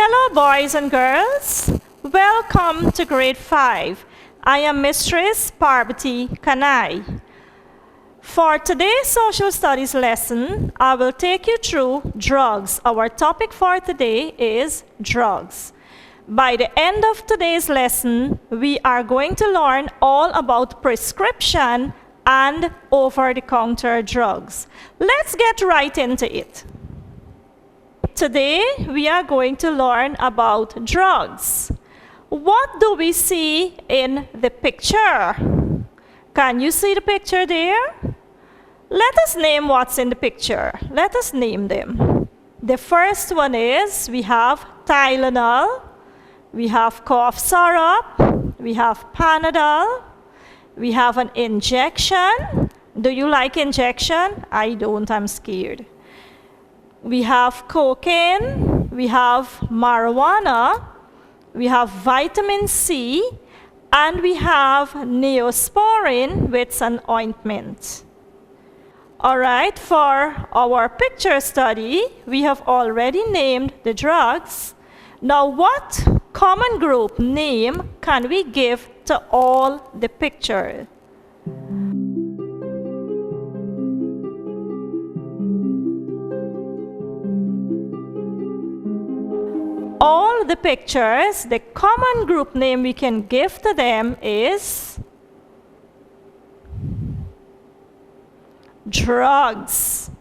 Hello, boys and girls. Welcome to grade 5. I am Mistress Parvati Kanai. For today's social studies lesson, I will take you through drugs. Our topic for today is drugs. By the end of today's lesson, we are going to learn all about prescription and over-the-counter drugs. Let's get right into it. Today, we are going to learn about drugs. What do we see in the picture? Can you see the picture there? Let us name what's in the picture. Let us name them. The first one is, we have Tylenol, we have cough syrup, we have Panadol, we have an injection. Do you like injection? I don't, I'm scared. We have cocaine, we have marijuana, we have vitamin C, and we have Neosporin with an ointment. All right, for our picture study, we have already named the drugs. Now, what common group name can we give to all the pictures? All the pictures, the common group name we can give to them is drugs.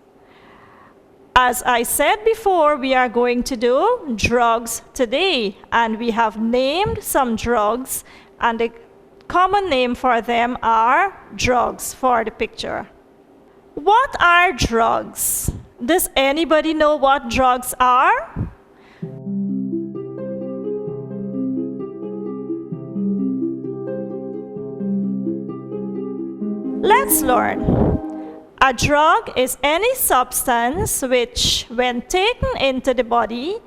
As I said before, we are going to do drugs today, and we have named some drugs, and the common name for them are drugs for the picture. What are drugs? Does anybody know what drugs are? Let's learn. A drug is any substance which, when taken into the body,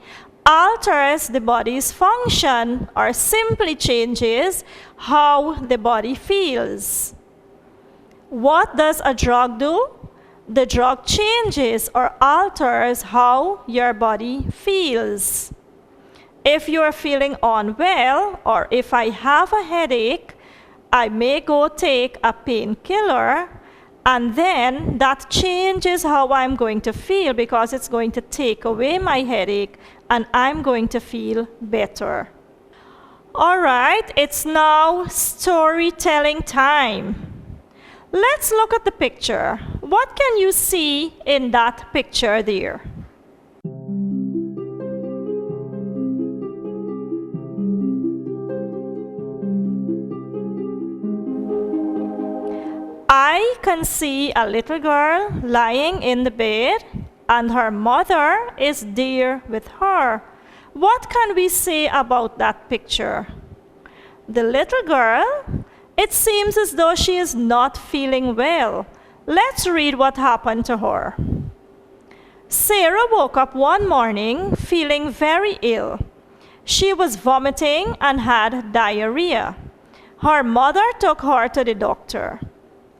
alters the body's function or simply changes how the body feels. What does a drug do? The drug changes or alters how your body feels. If you are feeling unwell, or if I have a headache, I may go take a painkiller, and then that changes how I'm going to feel, because it's going to take away my headache and I'm going to feel better. All right, it's now storytelling time. Let's look at the picture. What can you see in that picture there? I can see a little girl lying in the bed, and her mother is there with her. What can we say about that picture? The little girl, it seems as though she is not feeling well. Let's read what happened to her. Sarah woke up one morning feeling very ill. She was vomiting and had diarrhea. Her mother took her to the doctor.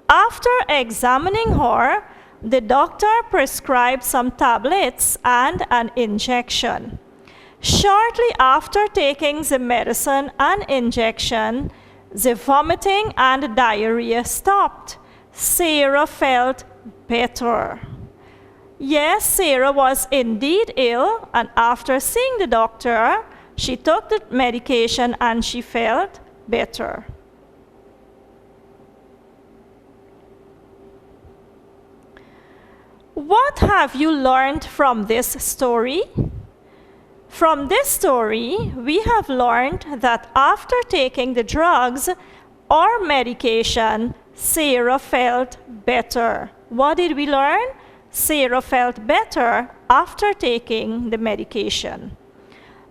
After examining her, the doctor prescribed some tablets and an injection. Shortly after taking the medicine and injection, the vomiting and diarrhea stopped. Sarah felt better. Yes, Sarah was indeed ill, and after seeing the doctor, she took the medication and she felt better. What have you learned from this story? From this story, we have learned that after taking the drugs or medication, Sarah felt better. What did we learn? Sarah felt better after taking the medication.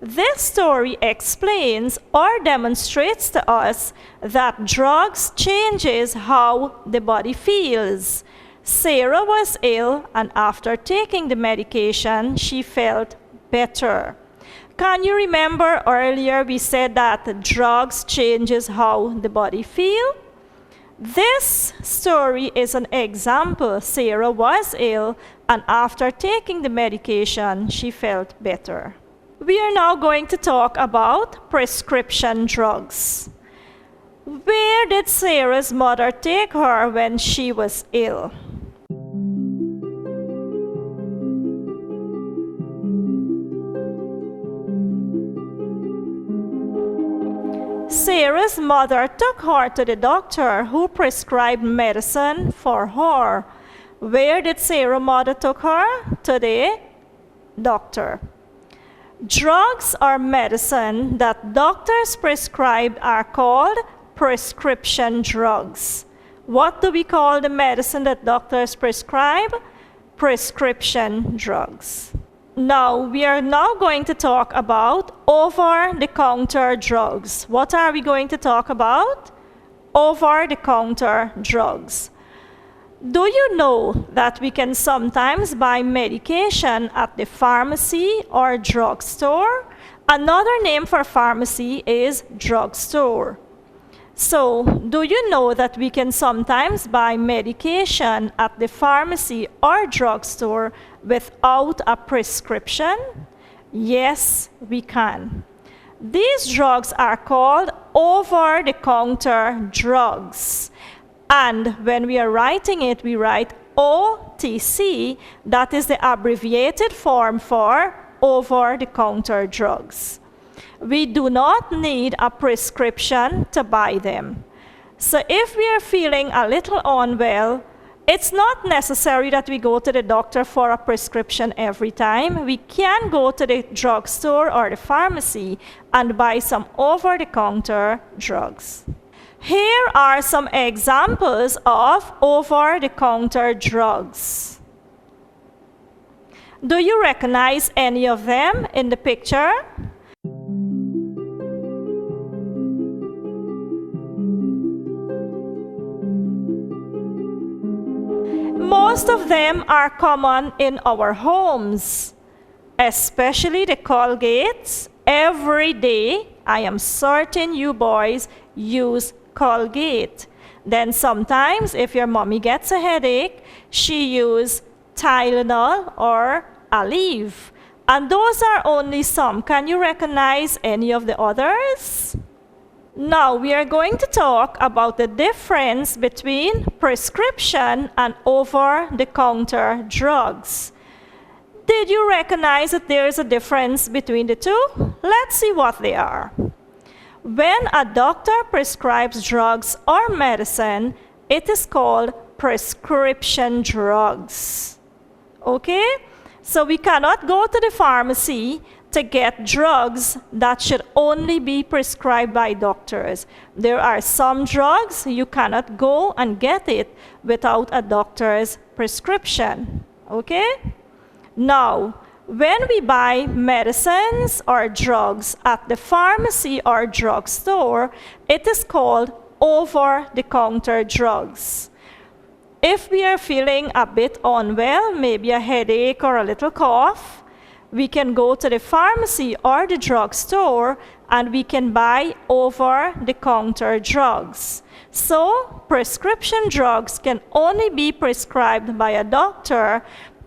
This story explains or demonstrates to us that drugs changes how the body feels. Sarah was ill, and after taking the medication, she felt better. Can you remember earlier we said that drugs changes how the body feels? This story is an example. Sarah was ill, and after taking the medication, she felt better. We are now going to talk about prescription drugs. Where did Sarah's mother take her when she was ill? Sarah's mother took her to the doctor who prescribed medicine for her. Where did Sarah's mother took her? To the doctor. Drugs or medicine that doctors prescribe are called prescription drugs. What do we call the medicine that doctors prescribe? Prescription drugs. Now, we are now going to talk about over-the-counter drugs. What are we going to talk about? Over-the-counter drugs. Do you know that we can sometimes buy medication at the pharmacy or drugstore? Another name for pharmacy is drugstore. So, do you know that we can sometimes buy medication at the pharmacy or drugstore without a prescription? Yes, we can. These drugs are called over-the-counter drugs. And when we are writing it, we write OTC, that is the abbreviated form for over-the-counter drugs. We do not need a prescription to buy them. So if we are feeling a little unwell, it's not necessary that we go to the doctor for a prescription every time. We can go to the drugstore or the pharmacy and buy some over-the-counter drugs. Here are some examples of over-the-counter drugs. Do you recognize any of them in the picture? Most of them are common in our homes, especially the Colgates. Every day, I am certain you boys use Colgate. Then sometimes, if your mommy gets a headache, she uses Tylenol or Aleve. And those are only some. Can you recognize any of the others? Now, we are going to talk about the difference between prescription and over-the-counter drugs. Did you recognize that there is a difference between the two? Let's see what they are. When a doctor prescribes drugs or medicine, it is called prescription drugs. Okay? So we cannot go to the pharmacy to get drugs that should only be prescribed by doctors. There are some drugs you cannot go and get it without a doctor's prescription. Okay? Now, when we buy medicines or drugs at the pharmacy or drugstore, it is called over-the-counter drugs. If we are feeling a bit unwell, maybe a headache or a little cough, we can go to the pharmacy or the drugstore and we can buy over-the-counter drugs. So, prescription drugs can only be prescribed by a doctor,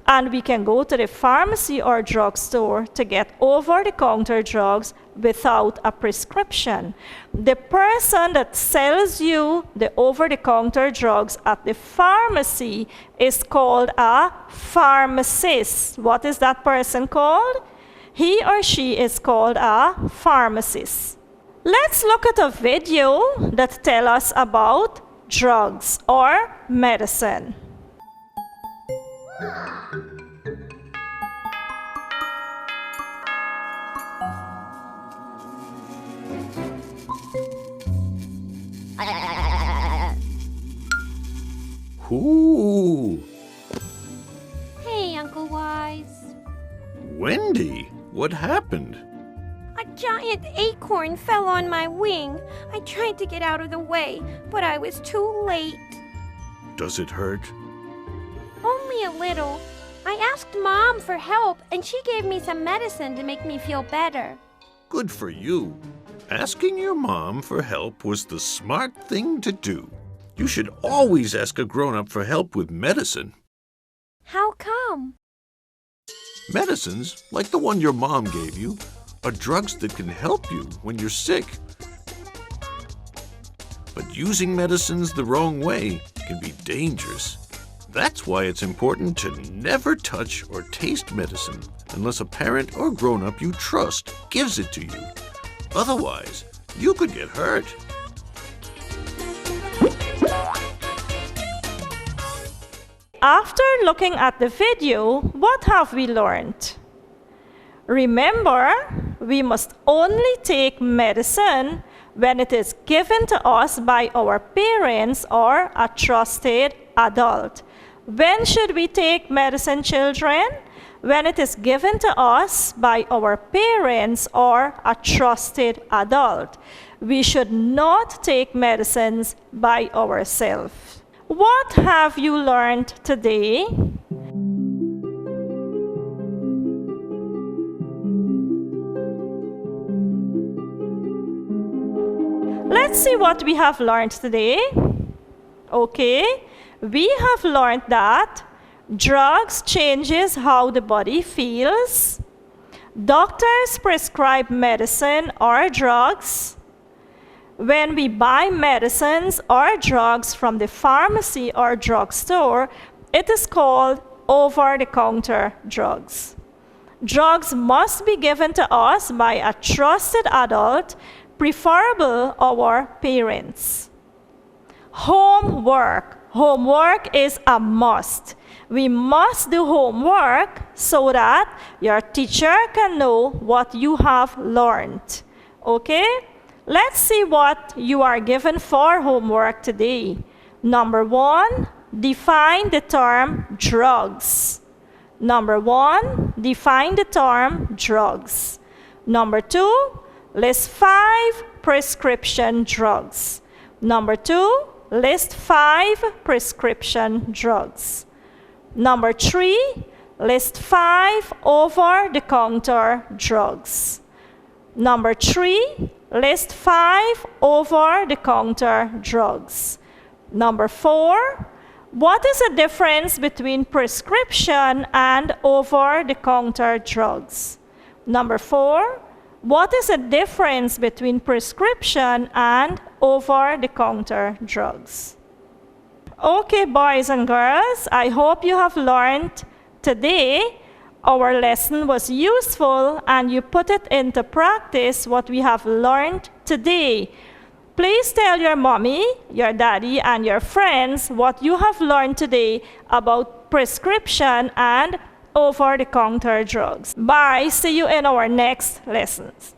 and we can go to the pharmacy or drugstore to get over-the-counter drugs without a prescription. The person that sells you the over-the-counter drugs at the pharmacy is called a pharmacist. What is that person called? He or she is called a pharmacist. Let's look at a video that tells us about drugs or medicine. Ooh. Hey, Uncle Wise. Wendy, what happened? A giant acorn fell on my wing. I tried to get out of the way, but I was too late. Does it hurt? Only a little. I asked Mom for help, and she gave me some medicine to make me feel better. Good for you. Asking your mom for help was the smart thing to do. You should always ask a grown-up for help with medicine. How come? Medicines, like the one your mom gave you, are drugs that can help you when you're sick. But using medicines the wrong way can be dangerous. That's why it's important to never touch or taste medicine unless a parent or grown-up you trust gives it to you. Otherwise, you could get hurt. After looking at the video, what have we learned? Remember, we must only take medicine when it is given to us by our parents or a trusted adult. When should we take medicine, children? When it is given to us by our parents or a trusted adult. We should not take medicines by ourselves. What have you learned today? Let's see what we have learned today. Okay, we have learned that drugs changes how the body feels. Doctors prescribe medicine or drugs. When we buy medicines or drugs from the pharmacy or drugstore, it is called over-the-counter drugs. Drugs must be given to us by a trusted adult, preferable our parents. Homework. Homework is a must. We must do homework so that your teacher can know what you have learned. Okay? Let's see what you are given for homework today. Number 1, define the term drugs. Number 1, define the term drugs. Number 2, list 5 prescription drugs. Number 2, list 5 prescription drugs. Number 3, list 5 over-the-counter drugs. Number 3, list 5 over-the-counter drugs. Number 4, what is the difference between prescription and over-the-counter drugs? Number 4, what is the difference between prescription and over-the-counter drugs? Okay, boys and girls, I hope you have learned today. Our lesson was useful and you put it into practice what we have learned today. Please tell your mommy, your daddy, and your friends what you have learned today about prescription and over-the-counter drugs. Bye. See you in our next lessons.